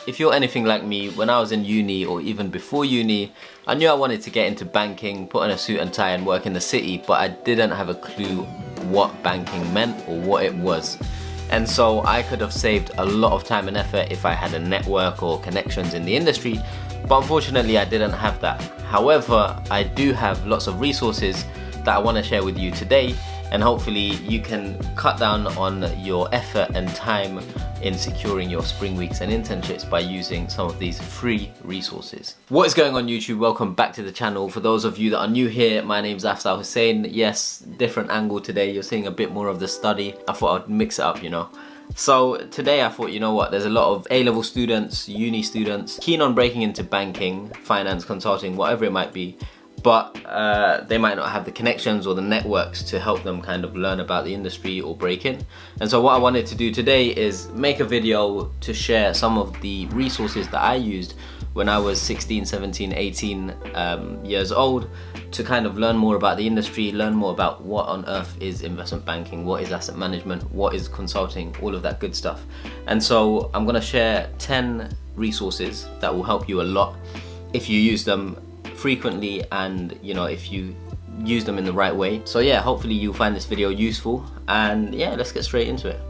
If you're anything like me, when I was in uni or even before uni, I knew I wanted to get into banking, put on a suit and tie and work in the city, but I didn't have a clue what banking meant or what it was. And so I could have saved a lot of time and effort if I had a network or connections in the industry, but unfortunately I didn't have that. However, I do have lots of resources that I want to share with you today, and hopefully you can cut down on your effort and time in securing your spring weeks and internships by using some of these free resources. What is going on YouTube? Welcome back to the channel. For those of you that are new here, my name's Afzal Hussein. Yes, different angle today. You're seeing a bit more of the study. I thought I'd mix it up, you know. So today I thought, you know what, there's a lot of A-level students, uni students, keen on breaking into banking, finance, consulting, whatever it might be, but they might not have the connections or the networks to help them kind of learn about the industry or break in. And so what I wanted to do today is make a video to share some of the resources that I used when I was 16, 17, 18 years old to kind of learn more about the industry, learn more about what on earth is investment banking, what is asset management, what is consulting, all of that good stuff. And so I'm gonna share 10 resources that will help you a lot if you use them frequently and, you know, if you use them in the right way. So yeah, hopefully you'll find this video useful, and yeah, let's get straight into it.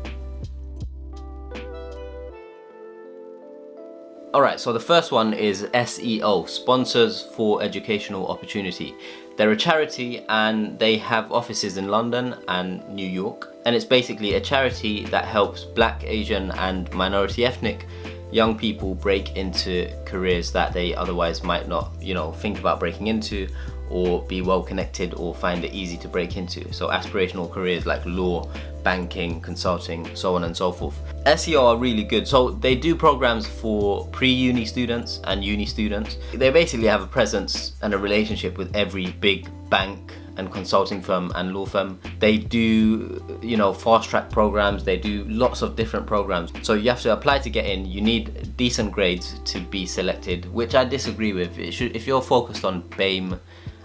Alright, so the first one is SEO, Sponsors for Educational Opportunity. They're a charity and they have offices in London and New York, and it's basically a charity that helps Black, Asian and minority ethnic young people break into careers that they otherwise might not, you know, think about breaking into or be well connected or find it easy to break into. So aspirational careers like law, banking, consulting, so on and so forth. SEO are really good. So they do programs for pre-uni students and uni students. They basically have a presence and a relationship with every big bank and consulting firm and law firm. They do, you know, fast track programs. They do lots of different programs. So you have to apply to get in. You need decent grades to be selected, which I disagree with. If you're focused on BAME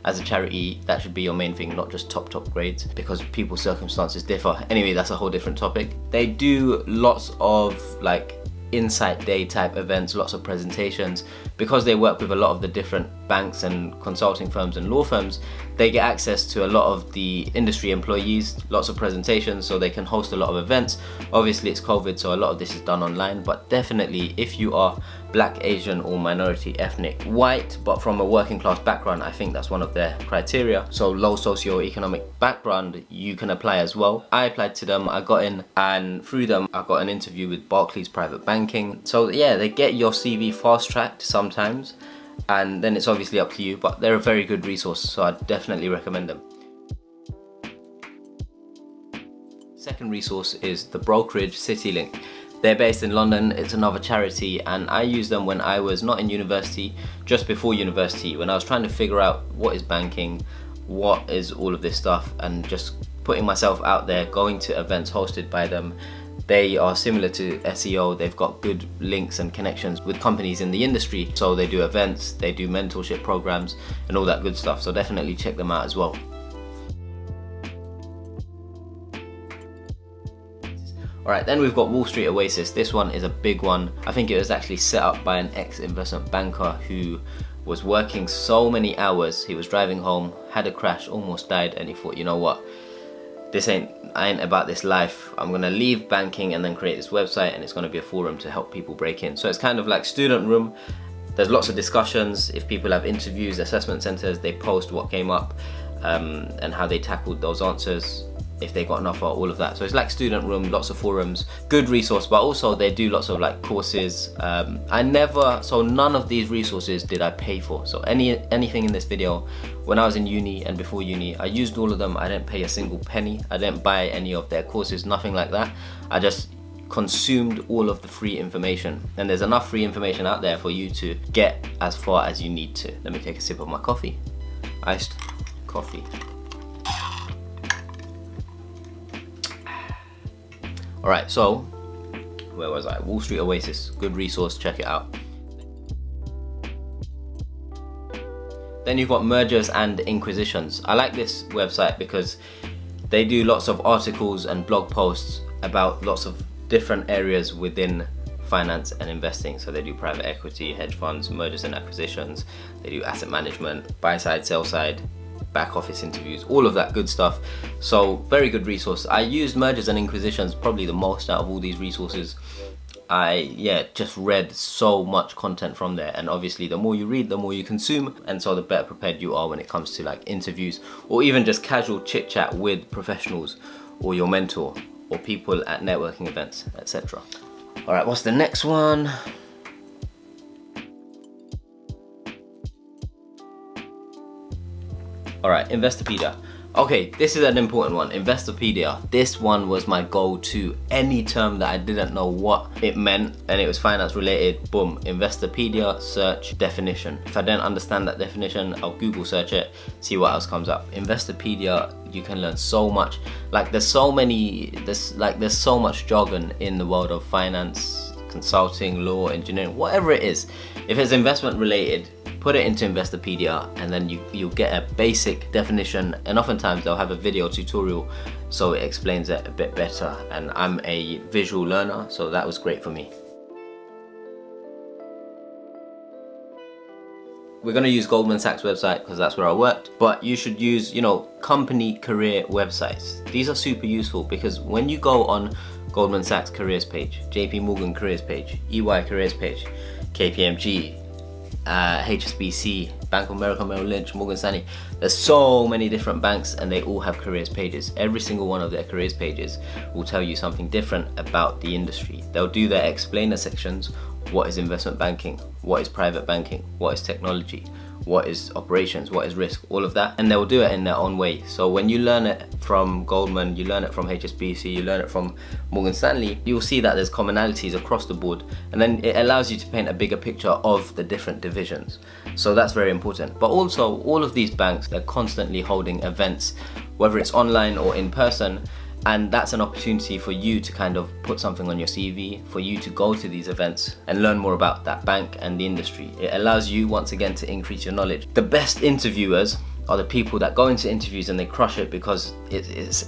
as a charity, that should be your main thing, not just top grades, because people's circumstances differ. Anyway, that's a whole different topic. They do lots of like insight day type events, lots of presentations. Because they work with a lot of the different banks and consulting firms and law firms, they get access to a lot of the industry employees, lots of presentations, so they can host a lot of events. Obviously it's COVID, so a lot of this is done online, but definitely if you are Black, Asian or minority ethnic, white, but from a working class background, I think that's one of their criteria. So low socio-economic background, you can apply as well. I applied to them, I got in, and through them I got an interview with Barclays Private Banking. So yeah, they get your CV fast-tracked sometimes, and then it's obviously up to you, but they're a very good resource, so I definitely recommend them. Second resource is the Brokerage CityLink. They're based in London, it's another charity, and I used them when I was not in university, just before university, when I was trying to figure out what is banking, what is all of this stuff, and just putting myself out there, going to events hosted by them. They are similar to SEO, they've got good links and connections with companies in the industry, so they do events, they do mentorship programs and all that good stuff, so definitely check them out as well. Alright, then we've got Wall Street Oasis. This one is a big one. I think it was actually set up by an ex-investment banker who was working so many hours. He was driving home, had a crash, almost died, and he thought, you know what, I ain't about this life. I'm gonna leave banking and then create this website, and it's gonna be a forum to help people break in. So it's kind of like student room. There's lots of discussions. If people have interviews, assessment centers, they post what came up and how they tackled those answers, if they got an offer, all of that. So it's like student room, lots of forums, good resource, but also they do lots of like courses. So none of these resources did I pay for. So anything in this video, when I was in uni and before uni, I used all of them. I didn't pay a single penny. I didn't buy any of their courses, nothing like that. I just consumed all of the free information, and there's enough free information out there for you to get as far as you need to. Let me take a sip of my coffee. Iced coffee. Alright, so where was I? Wall Street Oasis, good resource, check it out. Then you've got Mergers and Inquisitions. I like this website because they do lots of articles and blog posts about lots of different areas within finance and investing. So they do private equity, hedge funds, mergers and acquisitions. They do asset management, buy side, sell side, back office interviews, all of that good stuff. So very good resource. I used mergers and acquisitions probably the most out of all these resources. I just read so much content from there, and obviously the more you read, the more you consume, and so the better prepared you are when it comes to like interviews or even just casual chit chat with professionals or your mentor or people at networking events, etc. All right, what's the next one? All right, Investopedia. Okay, this is an important one. Investopedia. This one was my go-to. Any term that I didn't know what it meant and it was finance related, boom, Investopedia, search, definition. If I don't understand that definition, I'll Google search it, see what else comes up. Investopedia, you can learn so much. Like there's so much jargon in the world of finance, consulting, law, engineering, whatever it is. If it's investment related, put it into Investopedia and then you'll get a basic definition, and oftentimes they'll have a video tutorial so it explains it a bit better, and I'm a visual learner, so that was great for me. We're going to use Goldman Sachs website because that's where I worked, but you should use, company career websites. These are super useful because when you go on Goldman Sachs careers page, JP Morgan careers page, EY careers page, KPMG, HSBC, Bank of America, Merrill Lynch, Morgan Stanley. There's so many different banks and they all have careers pages. Every single one of their careers pages will tell you something different about the industry. They'll do their explainer sections. What is investment banking? What is private banking? What is technology? What is operations? What is risk? All of that. And they'll do it in their own way. So when you learn it from Goldman, you learn it from HSBC, you learn it from Morgan Stanley, you'll see that there's commonalities across the board. And then it allows you to paint a bigger picture of the different divisions. So that's very important. But also, all of these banks, they're constantly holding events, whether it's online or in person. And that's an opportunity for you to kind of put something on your CV, for you to go to these events and learn more about that bank and the industry. It allows you, once again, to increase your knowledge. The best interviewers are the people that go into interviews and they crush it because it's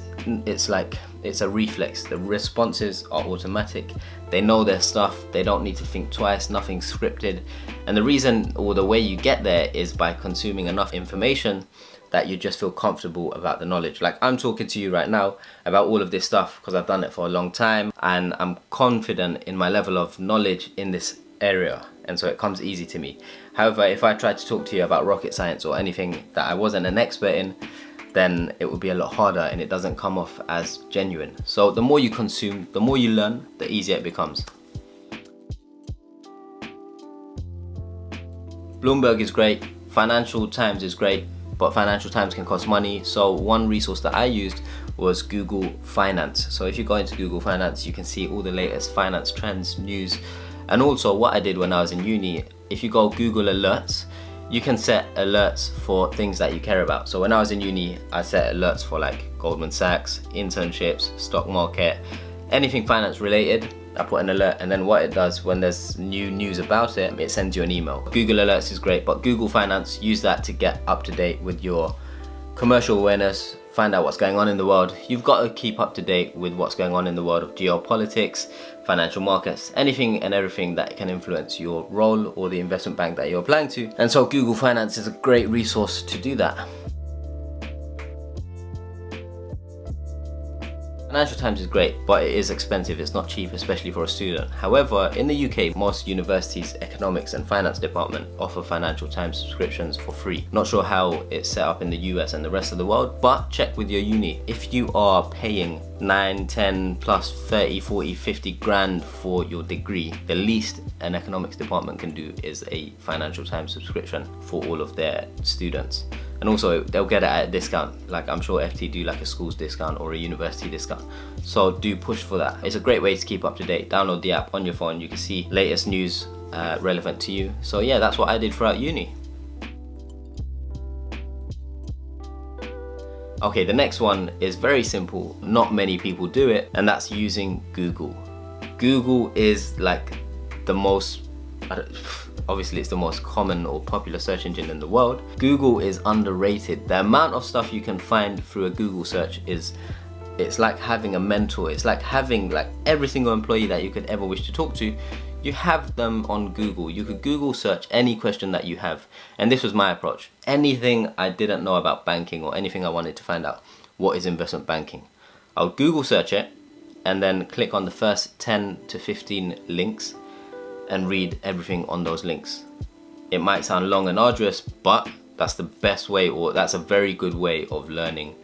a reflex. The responses are automatic. They know their stuff. They don't need to think twice, nothing's scripted. And the reason, or the way you get there, is by consuming enough information that you just feel comfortable about the knowledge. Like I'm talking to you right now about all of this stuff because I've done it for a long time and I'm confident in my level of knowledge in this area, and so it comes easy to me. However, if I tried to talk to you about rocket science or anything that I wasn't an expert in, then it would be a lot harder and it doesn't come off as genuine. So the more you consume, the more you learn, the easier it becomes. Bloomberg is great, Financial Times is great, but Financial Times can cost money. So one resource that I used was Google Finance. So if you go into Google Finance, you can see all the latest finance trends, news. And also what I did when I was in uni, if you go Google Alerts, you can set alerts for things that you care about. So when I was in uni, I set alerts for like Goldman Sachs, internships, stock market, anything finance related. I put an alert, and then what it does when there's new news about it, it sends you an email. Google Alerts is great, but Google Finance, use that to get up to date with your commercial awareness, find out what's going on in the world. You've got to keep up to date with what's going on in the world of geopolitics, financial markets, anything and everything that can influence your role or the investment bank that you're applying to. And so Google Finance is a great resource to do that. Financial Times is great, but it is expensive. It's not cheap, especially for a student. However, in the UK, most universities' economics and finance department offer Financial Times subscriptions for free. Not sure how it's set up in the US and the rest of the world, but check with your uni. If you are paying 9, 10 plus 30, 40, 50 grand for your degree, the least an economics department can do is a Financial Times subscription for all of their students. And also they'll get it at a discount. Like I'm sure FT do like a school's discount or a university discount. So do push for that. It's a great way to keep up to date. Download the app on your phone. You can see latest news relevant to you. So yeah, that's what I did throughout uni. Okay, the next one is very simple. Not many people do it, and that's using Google. Google is like the most, obviously it's the most common or popular search engine in the world. Google is underrated. The amount of stuff you can find through a Google search it's like having a mentor. It's like having like every single employee that you could ever wish to talk to. you have them on Google. You could Google search any question that you have. And this was my approach. Anything I didn't know about banking or anything I wanted to find out, what is investment banking? I would Google search it and then click on the first 10 to 15 links and read everything on those links. It might sound long and arduous, but that's the best way, or that's a very good way of learning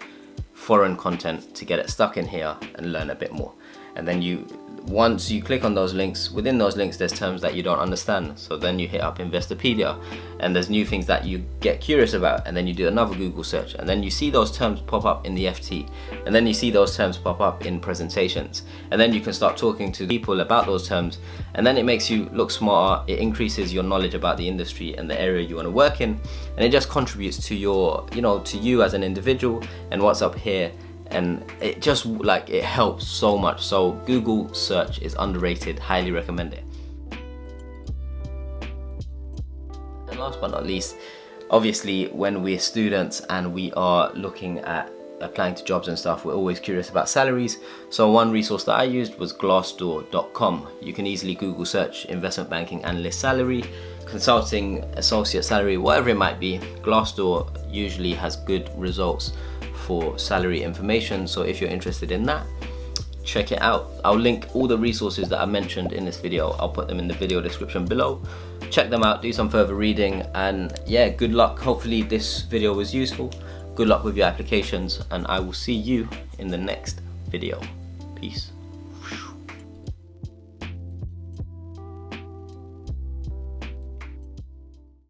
foreign content, to get it stuck in here and learn a bit more. And then once you click on those links, within those links there's terms that you don't understand, so then you hit up Investopedia and there's new things that you get curious about, and then you do another Google search, and then you see those terms pop up in the FT, and then you see those terms pop up in presentations, and then you can start talking to people about those terms, and then it makes you look smarter. It increases your knowledge about the industry and the area you want to work in, and it just contributes to your, to you as an individual and what's up here. And it just it helps so much. So Google search is underrated, highly recommend it. And last but not least, obviously when we're students and we are looking at applying to jobs and stuff, we're always curious about salaries. So one resource that I used was Glassdoor.com. You can easily Google search investment banking analyst salary, consulting associate salary, whatever it might be. Glassdoor usually has good results for salary information, so if you're interested in that, check it out. I'll link all the resources that I mentioned in this video. I'll put them in the video description below. Check them out, do some further reading, and yeah, good luck. Hopefully this video was useful. Good luck with your applications, and I will see you in the next video. Peace.